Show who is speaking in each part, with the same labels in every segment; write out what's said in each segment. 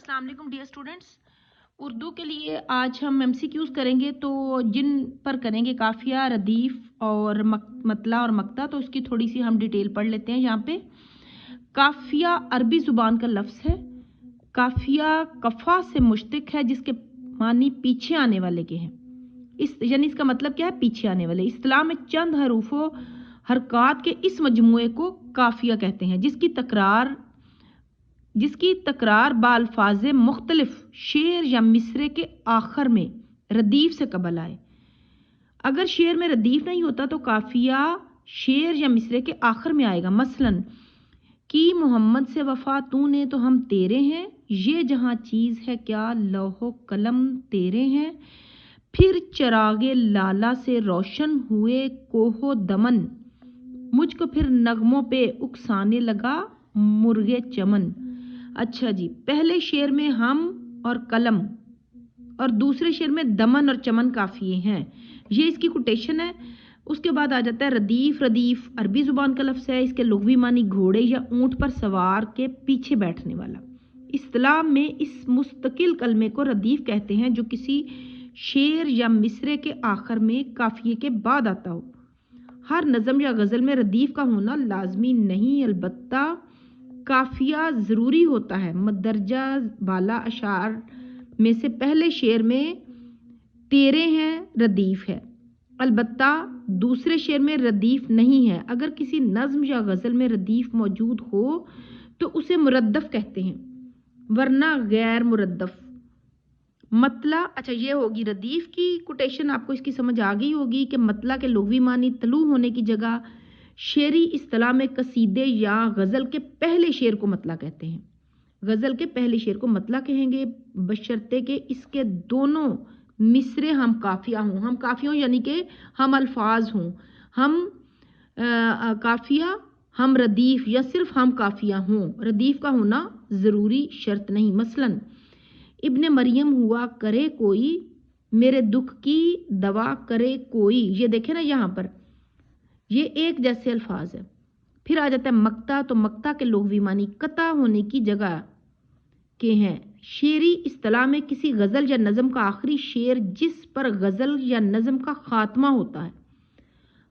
Speaker 1: अस्सलाम वालेकुम dear students. Urdu के लिए आज हम एमसीक्यूज करेंगे, तो जिन पर करेंगे काफिया, रदीफ और मतला और मक्ता, तो उसकी थोड़ी सी हम डिटेल पढ़ लेते हैं। यहाँ पे काफिया अरबी जुबान का लफ्ज़ है। काफिया कफा से मुश्तक है, जिसके मानी पीछे आने वाले के हैं। यानी इसका मतलब क्या है? पीछे आने वाले। इस्तिलाह में चंद हरूफों हरकात के इस मजमूए को काफिया कहते हैं, जिसकी तकरार बाल्फाज मुख्तलिफ शेर या मिसरे के आखिर में रदीफ से कबल आए। अगर शेर में रदीफ नहीं होता तो काफिया शेर या मिसरे के आखिर में आएगा। मसलन कि मोहम्मद से वफा तूने तो हम तेरे हैं, ये जहां चीज है क्या लौहो कलम तेरे हैं, फिर चरागे लाला से रोशन हुए कोहो दमन, मुझको फिर नगमों पे उकसाने लगा मुर्गे चमन। अच्छा जी, पहले शेर में हम और कलम और दूसरे शेर में दमन और चमन काफिए हैं। ये इसकी कोटेशन है। उसके बाद आ जाता है रदीफ। रदीफ अरबी जुबान का लफ्ज़ है। इसके लुग़वी मानी घोड़े या ऊंट पर सवार के पीछे बैठने वाला। इस्तिलाह में इस मुस्तकिल कलमे को रदीफ कहते हैं, जो किसी शेर या मिसरे के आखिर में काफिए के बाद आता हो। हर नज़म या गज़ल में रदीफ का होना लाजमी नहीं, अलबत्ता काफिया ज़रूरी होता है। मदरजा बाला अशार में से पहले शेर में तेरे हैं रदीफ है, अलबत्ता दूसरे शेर में रदीफ नहीं है। अगर किसी नज़म या गज़ल में रदीफ मौजूद हो तो उसे मुरद्दफ कहते हैं, वरना गैर मुरद्दफ। मतला, अच्छा ये होगी रदीफ की कोटेशन। आपको इसकी समझ आ गई होगी कि मतला के लुग़वी मानी तलू होने की जगह शेरी इस्तिलाह में कसीदे या गज़ल के पहले शेर को मतला कहते हैं। गज़ल के पहले शेर को मतला कहेंगे, बशर्ते के इसके दोनों मिसरे हम काफिया हों। हम काफिया हों यानी कि हम अल्फाज हों। हम काफिया, हम रदीफ, या सिर्फ हम काफिया हों। रदीफ का होना ज़रूरी शर्त नहीं। मसलन इब्ने मरियम हुआ करे कोई, मेरे दुख की दवा करे कोई। ये देखे ना, यहाँ पर ये एक जैसे अल्फाज है। फिर आ जाता है मक्ता। तो मक्ता के लुग़वी मानी कता होने की जगह के हैं। शेरी इस्तिलाह में किसी गज़ल या नज़म का आखिरी शेर जिस पर गज़ल या नज़म का खात्मा होता है,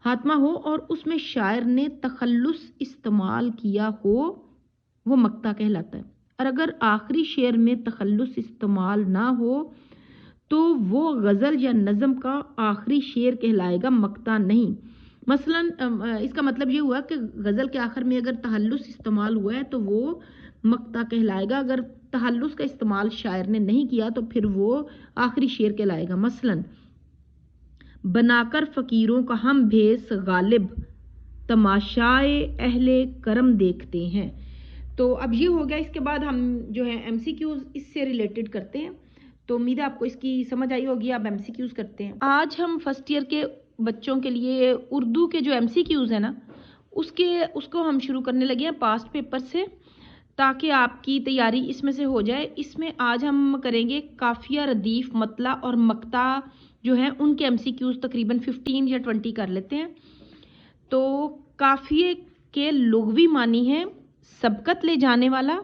Speaker 1: खात्मा हो और उसमें शायर ने तखल्लुस इस्तेमाल किया हो, वो मक्ता कहलाता है। और अगर आखिरी शेर में तखल्लुस इस्तेमाल ना हो तो वो गज़ल या नज़म का आखिरी शेर कहलाएगा, मक्ता नहीं। मसलन इसका मतलब ये हुआ कि गज़ल के आखिर में अगर तहल्लुस इस्तेमाल हुआ है तो वो मक्ता कहलाएगा। अगर तहल्लुस का इस्तेमाल शायर ने नहीं किया तो फिर वो आखिरी शेर कहलाएगा। मसलन बनाकर फ़कीरों का हम भेस गालिब, तमाशाए अहले करम देखते हैं। तो अब ये हो गया। इसके बाद हम जो है एमसीक्यूज इससे रिलेटेड करते हैं। तो उम्मीद है आपको इसकी समझ आई होगी। अब एमसीक्यूज करते हैं। आज हम फर्स्ट ईयर के बच्चों के लिए उर्दू के जो एमसीक्यूज है ना, उसको हम शुरू करने लगे हैं पास्ट पेपर से, ताकि आपकी तैयारी इसमें से हो जाए। इसमें आज हम करेंगे काफिया, रदीफ, मतला और मक्ता जो हैं उनके एमसीक्यूज तकरीबन 15 या 20 कर लेते हैं। तो काफिये के लुग़वी मानी है सबकत ले जाने वाला,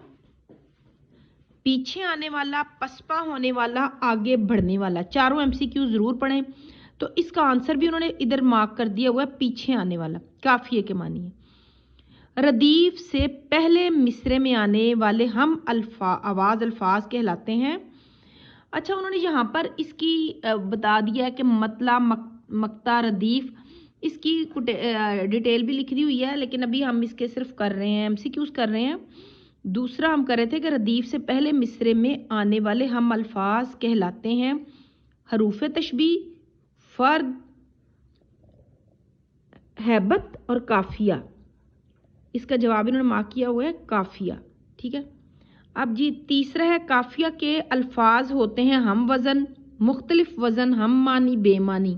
Speaker 1: पीछे आने वाला, पसपा होने वाला, आगे बढ़ने वाला। चारों एमसीक्यू जरूर पढ़ें। तो इसका आंसर भी उन्होंने इधर मार्क कर दिया हुआ है, पीछे आने वाला काफिये के मानिए। रदीफ से पहले मिसरे में आने वाले हम आवाज अल्फाज कहलाते हैं। अच्छा, उन्होंने यहाँ पर इसकी बता दिया है कि मतला, मक्ता, रदीफ, इसकी डिटेल भी लिखी हुई है, लेकिन अभी हम इसके सिर्फ कर रहे हैं, एमसीक्यूज कर रहे हैं। दूसरा हम कर रहे थे कि रदीफ से पहले मिसरे में आने वाले हम अल्फाज कहलाते हैं हरूफ तशबीह, फर्द, हैबत और काफिया। इसका जवाब इन्होंने मार्क किया हुआ है काफिया। ठीक है। अब जी तीसरा है काफिया के अल्फाज होते हैं हम वज़न, मुख्तलिफ वज़न, हम मानी, बेमानी।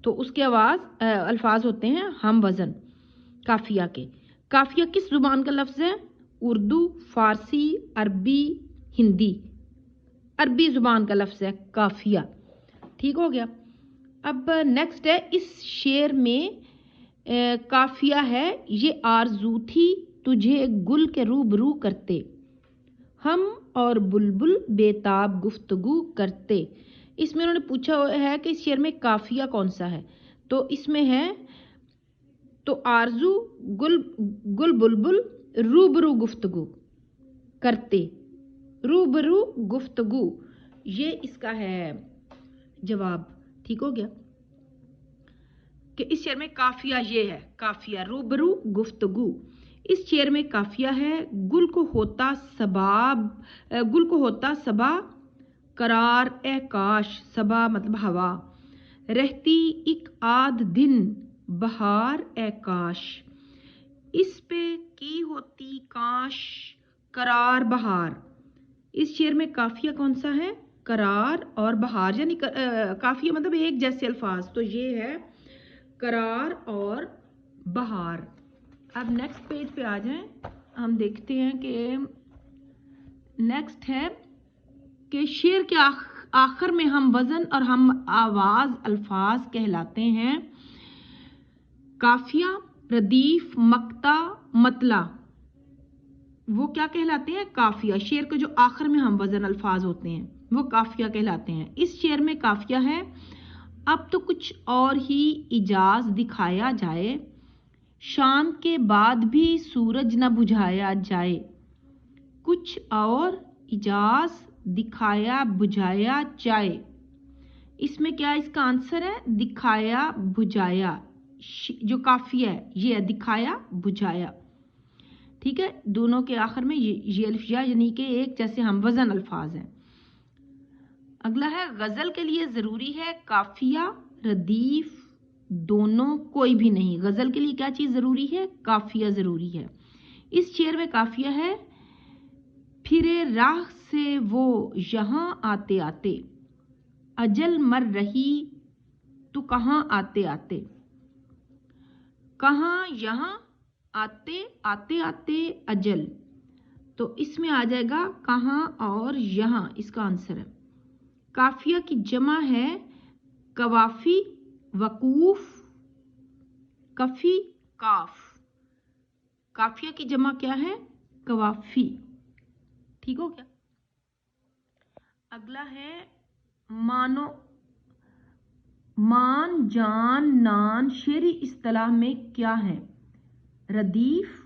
Speaker 1: तो उसके अल्फाज होते हैं हम वज़न काफिया के। काफिया किस जुबान का लफ्ज़ है? उर्दू, फारसी, अरबी, हिंदी। अरबी जुबान का लफ्ज़ है काफिया। ठीक हो गया। अब नेक्स्ट है, इस शेर में काफिया है, ये आरज़ू थी तुझे गुल के रूबरू करते, हम اور بلبل बेताब गुफ्तगू करते। इसमें उन्होंने पूछा है कि इस शेर में काफिया कौन सा है, तो इसमें है तो आरजू गुल गुल बुलबुल रूबरू गुफ्तगू करते, रूबरू गुफ्तगू, ये इसका है जवाब। ठीक हो गया कि इस शेर में काफिया ये है, काफिया रूबरू गुफ्तगू। इस शेर में काफिया है गुल को होता सबा करार ए काश, सबा मतलब हवा, रहती एक आध दिन बहार ए काश, इस पे की होती काश करार बहार। इस शेर में काफिया कौन सा है, करार और बहार, यानी काफिया मतलब एक जैसे अल्फाज, तो ये है करार और बहार। अब नेक्स्ट पेज पे आ जाएं, हम देखते हैं कि नेक्स्ट है कि शेर के आखिर में हम वजन और हम आवाज अल्फाज कहलाते हैं काफिया, रदीफ, मक्ता, मतला, वो क्या कहलाते हैं, काफिया। शेर के जो आखिर में हम वजन अल्फाज होते हैं वो काफिया कहलाते हैं। इस शेर में काफिया है अब तो कुछ और ही इजाज दिखाया जाए, शाम के बाद भी सूरज न बुझाया जाए, कुछ और इजाज दिखाया बुझाया जाए। इसमें क्या इसका आंसर है, दिखाया बुझाया, जो काफिया है ये है दिखाया बुझाया। ठीक है, दोनों के आखिर में ये अलिफ या यानी कि एक जैसे हम वजन अल्फाज हैं। अगला है गजल के लिए जरूरी है काफिया रदीफ दोनों कोई भी नहीं। गजल के लिए क्या चीज जरूरी है, काफिया जरूरी है। इस शेर में काफिया है फिरे राह से वो यहां आते आते, अजल मर रही तो कहां आते आते, कहां यहां आते आते आते अजल, तो इसमें आ जाएगा कहां और यहां, इसका आंसर है। काफिया की जमा है कवाफी, वकूफ, कफी, काफ। काफिया की जमा क्या है, कवाफी। ठीक हो गया। अगला है मानो, मान, जान, नान शेरी इस्तिलाह में क्या है, रदीफ,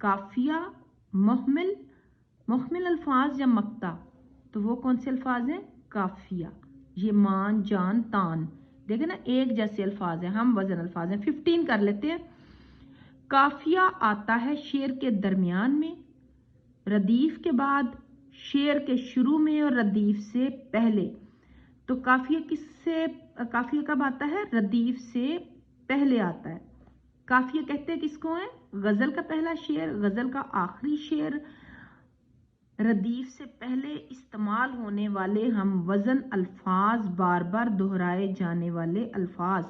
Speaker 1: काफिया, मुहमिल, मुहमिल अल्फाज या मक्ता, तो वो कौन से अल्फाज हैं, काफिया। ये मान, जान, तान देखे ना एक जैसे अल्फाज हैं, हम वजन अल्फाज हैं। 15 कर लेते हैं। काफिया आता है शेर के दरमियान में, रदीफ के बाद, शेर के शुरू में और रदीफ से पहले। तो काफिया किससे, काफिया कब आता है, रदीफ से पहले आता है। काफिया कहते हैं किसको है, गजल का पहला शेर, गजल का आखिरी शेर, रदीफ से पहले इस्तेमाल होने वाले हम वजन अल्फाज, बार बार दोहराए जाने वाले अल्फाज।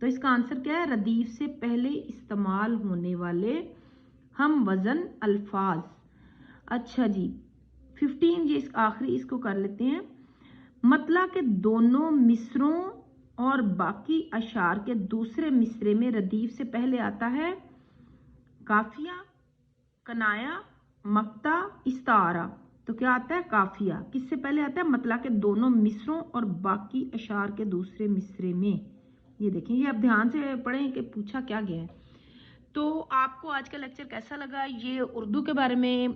Speaker 1: तो इसका आंसर क्या है, रदीफ से पहले इस्तेमाल होने वाले हम वजन अल्फाज। अच्छा जी 15 ये आखिरी इसको कर लेते हैं। मतला के दोनों मिसरों और बाकी अशार के दूसरे मिसरे में रदीफ से पहले आता है काफिया, कनाया, मक्ता, इस्तारा। तो क्या आता है, काफिया किससे पहले आता है, मतला के दोनों मिसरों और बाकी अशार के दूसरे मिसरे में। ये देखें, ये आप ध्यान से पढ़ें कि पूछा क्या गया है। तो आपको आज का लेक्चर कैसा लगा, ये उर्दू के बारे में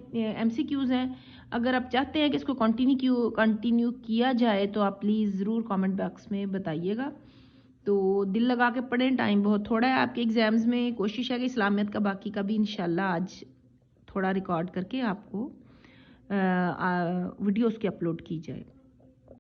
Speaker 1: MCQs हैं। अगर आप चाहते हैं कि इसको कंटिन्यू किया जाए तो आप प्लीज़ ज़रूर कमेंट बॉक्स में बताइएगा। तो दिल लगा के पढ़ें, टाइम बहुत थोड़ा है आपके एग्ज़ाम्स में। कोशिश है कि इस्लामियत का बाकी का भी इंशाल्लाह आज थोड़ा रिकॉर्ड करके आपको वीडियोस की अपलोड की जाए।